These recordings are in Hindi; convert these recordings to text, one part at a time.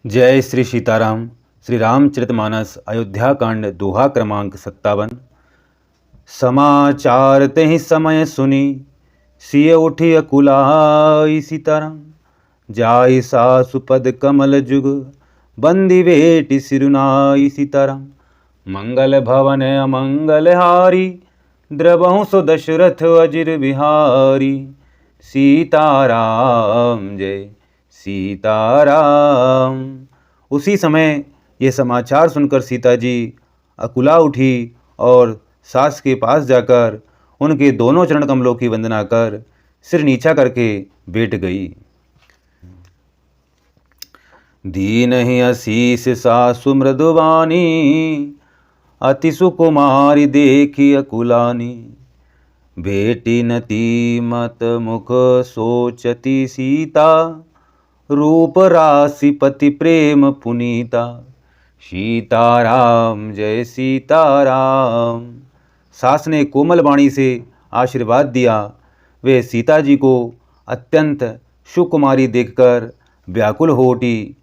जय श्री सीताराम। श्री रामचरितमानस अयोध्या कांड दोहा क्रमांक 57। समाचार तेहि समय सुनी सिय उठी अकुलाई सीताराम। जाय सासु पद कमल जुग बंदी बेटी सिरुनाई सीताराम। मंगल भवन अमंगल हारी द्रबहु सो दशरथ अजिर बिहारी। सीताराम जय सीताराम। उसी समय ये समाचार सुनकर सीता जी अकुला उठी और सास के पास जाकर उनके दोनों चरण कमलों की वंदना कर सिर नीचा करके बैठ गई। दीनहि असीस सासु मृदुवानी अति सुकुमारी देखी अकुलानी। बेटी नती मत मुख सोचती सीता रूप राशि पति प्रेम पुनीता। सीताराम जय सीताराम। सास ने कोमल वाणी से आशीर्वाद दिया। वे सीता जी को अत्यंत सुकुमारी देखकर व्याकुल हो उठी।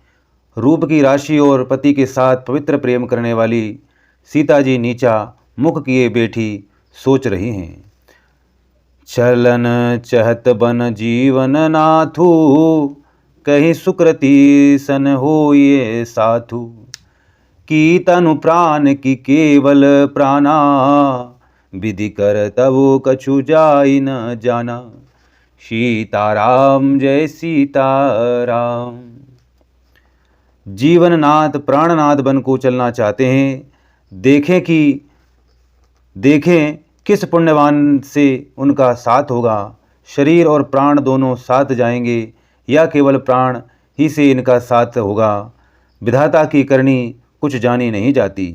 रूप की राशि और पति के साथ पवित्र प्रेम करने वाली सीता जी नीचा मुख किए बैठी सोच रही हैं। चलन चहत बन जीवन नाथू कहीं सुकृति सन हो ये साधु। की तनु प्राण की केवल प्राणा विधि कर तब कछु जाई न जाना। सीताराम जय सीताराम। जीवननाथ प्राणनाथ बन को चलना चाहते हैं। देखें किस पुण्यवान से उनका साथ होगा। शरीर और प्राण दोनों साथ जाएंगे या केवल प्राण ही से इनका साथ होगा। विधाता की करनी कुछ जानी नहीं जाती।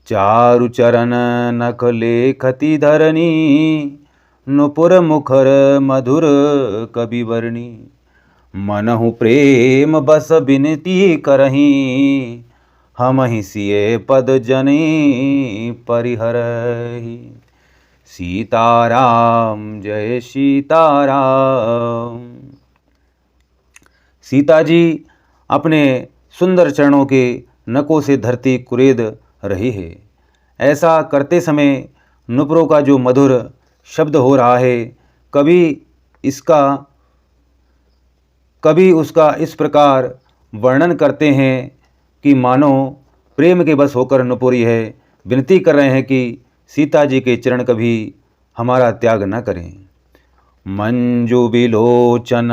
चारु चरण नख लेखति धरनी नुपुर मुखर मधुर कवि वर्णी। मनहु प्रेम बस बिनती करही हमहि सिए पद जनी परिहरहि। सीताराम जय सीताराम। सीता जी अपने सुंदर चरणों के नकों से धरती कुरेद रही है। ऐसा करते समय नुपुरों का जो मधुर शब्द हो रहा है, कभी उसका इस प्रकार वर्णन करते हैं कि मानो प्रेम के बस होकर नुपुरी है, विनती कर रहे हैं कि सीता जी के चरण कभी हमारा त्याग न करें। मंजू बिलोचन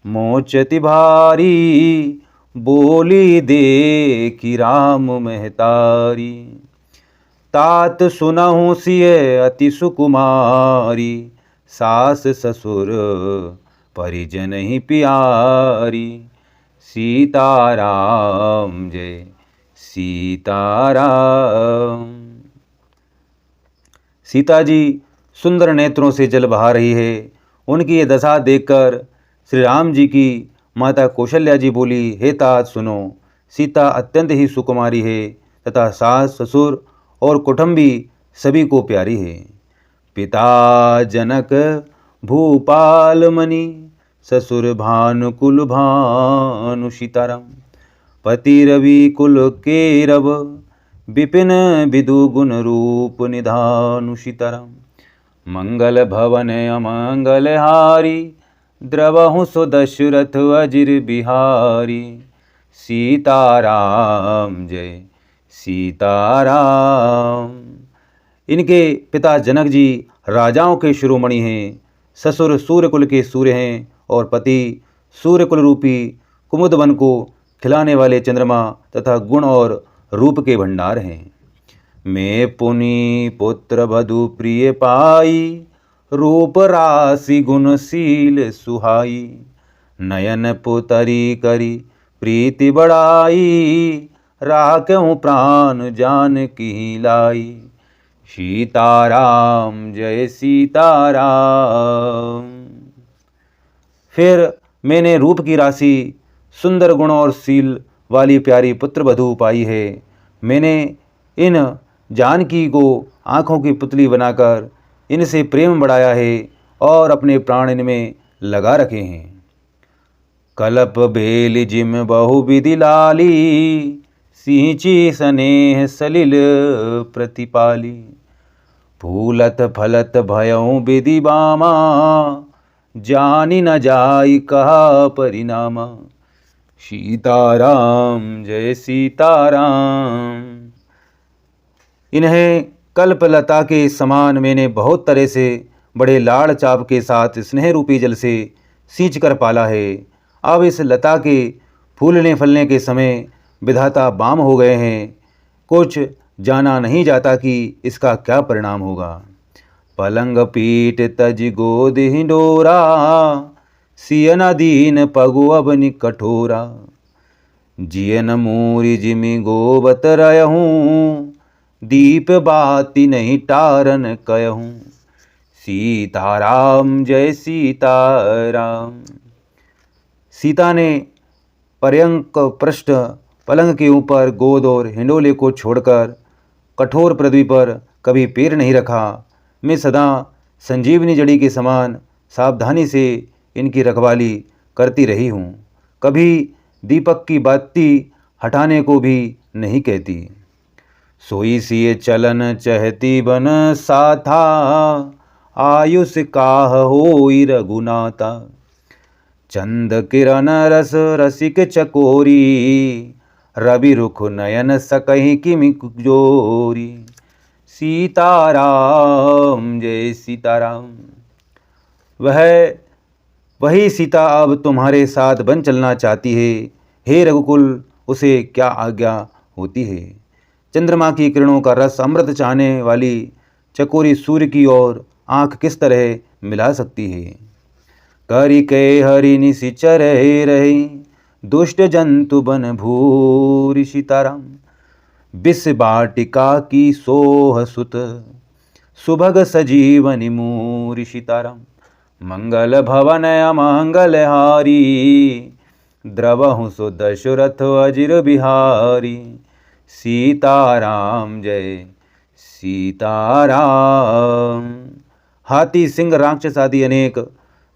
मोचति भारी बोली देखी राम महतारी। तात सुनहु सिय अति सुकुमारी सास ससुर परिजन ही प्यारी। सीताराम जय सीताराम। सीता जी सुंदर नेत्रों से जल बहा रही है। उनकी ये दशा देखकर श्री राम जी की माता कौशल्या जी बोली, हे तात सुनो, सीता अत्यंत ही सुकुमारी है तथा सास ससुर और कुटुंबी सभी को प्यारी है। पिता जनक भूपाल मणि ससुर भानुकुल भानु सीताराम। पति रवि कुल केरव विपिन विदु गुण रूप निधानु सीताराम। मंगल भवन अमंगल हारी द्रवहु सो दशरथ अजिर बिहारी। सीताराम जय सीताराम। इनके पिता जनक जी राजाओं के शिरोमणि हैं। ससुर सूर्यकुल के सूर्य हैं और पति सूर्यकुल रूपी कुमुद वन को खिलाने वाले चंद्रमा तथा गुण और रूप के भंडार हैं। मैं पुनि पुत्र वधु प्रिय पाई रूप राशि गुणशील सुहाई। नयन पुतरी करी प्रीति बढ़ाई राखहु प्राण जान की लाई। सीताराम जय सीताराम। फिर मैंने रूप की राशि सुंदर गुण और शील वाली प्यारी पुत्र वधू पाई है। मैंने इन जानकी को आँखों की पुतली बनाकर इनसे प्रेम बढ़ाया है और अपने प्राण इनमें लगा रखे हैं। कलप बेल जिम बहु विधि लाली, सींची स्नेह सलिल प्रतिपाली। फूलत फलत भयउ विधि बामा, जानी न जाई कहा परिणामा। सीताराम जय सीताराम। इन्हें कल्पलता के समान मैंने बहुत तरह से बड़े लाड़ चाव के साथ स्नेह रूपी जल से सींच कर पाला है। अब इस लता के फूलने फलने के समय विधाता बाम हो गए हैं। कुछ जाना नहीं जाता कि इसका क्या परिणाम होगा। पलंग पीट तज गोद हिंडोरा, सियन दीन पगु अबनि कठोरा। जियन मूरी जिमि गोबत रहूं, दीप बाती नहीं टारन कहूं। सीताराम जय सीताराम। सीता ने पर्यंक पृष्ठ पलंग के ऊपर गोद और हिंडोले को छोड़कर कठोर पृथ्वी पर कभी पैर नहीं रखा। मैं सदा संजीवनी जड़ी के समान सावधानी से इनकी रखवाली करती रही हूँ। कभी दीपक की बाती हटाने को भी नहीं कहती। सोई सिय चलन चहती बन साथा, आयुष काह होई रघुनाथा। चंद किरण रस रसिक चकोरी, रवि रुख नयन सकहि किमि जोरी। सीताराम जय सीताराम। वही सीता अब तुम्हारे साथ बन चलना चाहती है। हे रघुकुल, उसे क्या आज्ञा होती है। चंद्रमा की किरणों का रस अमृत चाहने वाली चकोरी सूर्य की ओर आँख किस तरह मिला सकती है। करी के हरि निशिचर रही, दुष्ट जंतु बन भूरि। सीताराम विष बाटिका की सोह सुत, सुभग सजीवनि मूरि। सीताराम मंगल भवन अमंगल हारी, द्रवहु सो दशरथ अजिर बिहारी। सीताराम जय सीताराम। हाथी सिंह राक्षस आदि अनेक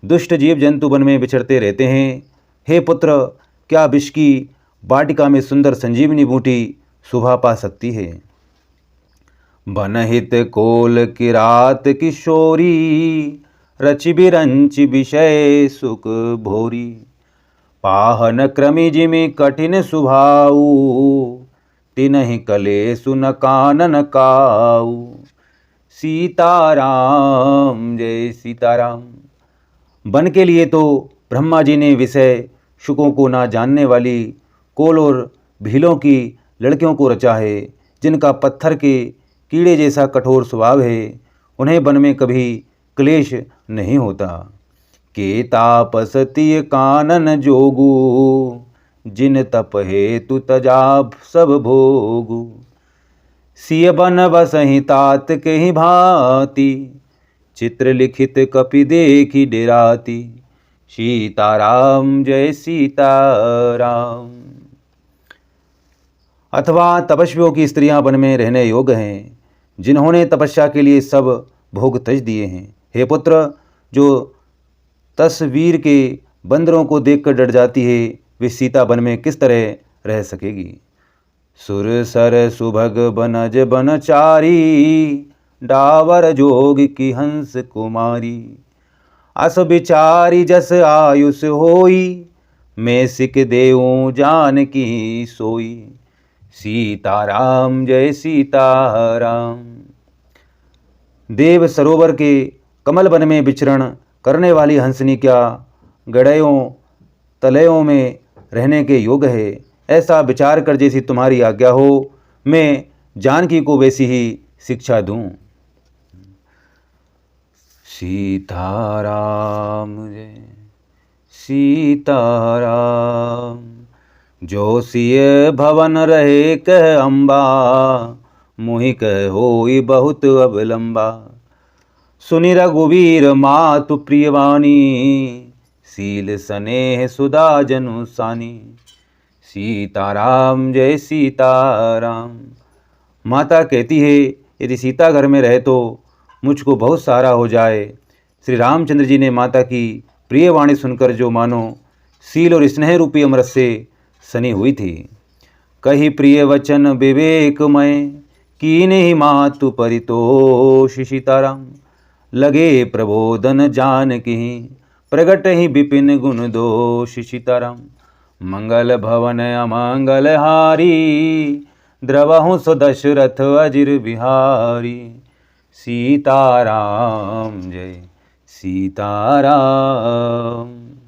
दुष्ट जीव जंतु वन में विचरते रहते हैं। हे पुत्र, क्या विष की वाटिका में सुंदर संजीवनी बूटी शोभा पा सकती है। बनहित कोल किरात किशोरी, रचि बिरंचि विषय सुख भोरी। पाहन क्रमि जिमि कठिन सुभाऊ, तिनहि कलेसु न कानन काऊ। सीताराम जय सीताराम। वन के लिए तो ब्रह्मा जी ने विषय सुखों को ना जानने वाली कोल और भीलों की लड़कियों को रचा है, जिनका पत्थर के कीड़े जैसा कठोर स्वभाव है। उन्हें वन में कभी क्लेश नहीं होता। के तापसतीय कानन जोगू, जिन तप हेतु तजाब सब भोगू। सिय बन बसहि तात कहि भांति, चित्र लिखित कपि देखी डेराती। सीताराम जय सीताराम। अथवा तपस्वियों की स्त्रियां वन में रहने योग्य हैं, जिन्होंने तपस्या के लिए सब भोग तज दिए हैं। हे पुत्र, जो तस्वीर के बंदरों को देखकर डर जाती है, वे सीता वन में किस तरह रह सकेगी। सुर सर सुभग बनज बनचारी, डावर जोग की हंस कुमारी। अस बिचारी जस आयुष होई, मैं सिक देऊं जान की सोई। सीताराम जय सीताराम। देव सरोवर के कमल वन में विचरण करने वाली हंसनी क्या गड़यों तलयों में रहने के योग्य है। ऐसा विचार कर जैसी तुम्हारी आज्ञा हो, मैं जानकी को वैसी ही शिक्षा दूं। सीताराम जय सीताराम। जो सिय भवन रहे कह अम्बा, मोहि कह होई बहुत अवलंबा। सुनि रघुवीर मातु प्रियवाणी, सील स्नेह सुधा जनु सानी। सीताराम जय सीताराम। माता कहती है, यदि सीता घर में रहे तो मुझको बहुत सहारा हो जाए। श्री रामचंद्र जी ने माता की प्रिय वाणी सुनकर जो मानो सील और स्नेह रूपी अमृत से सनी हुई थी। कही प्रिय वचन विवेकमय, कीने ही मातु परितोष सीताराम। लगे प्रबोधन जानकी, प्रगट ही विपिन गुण दोष सीताराम। मंगल भवन अमंगल हारी, द्रवहु सो दशरथ अजिर बिहारी। सीताराम जय सीताराम।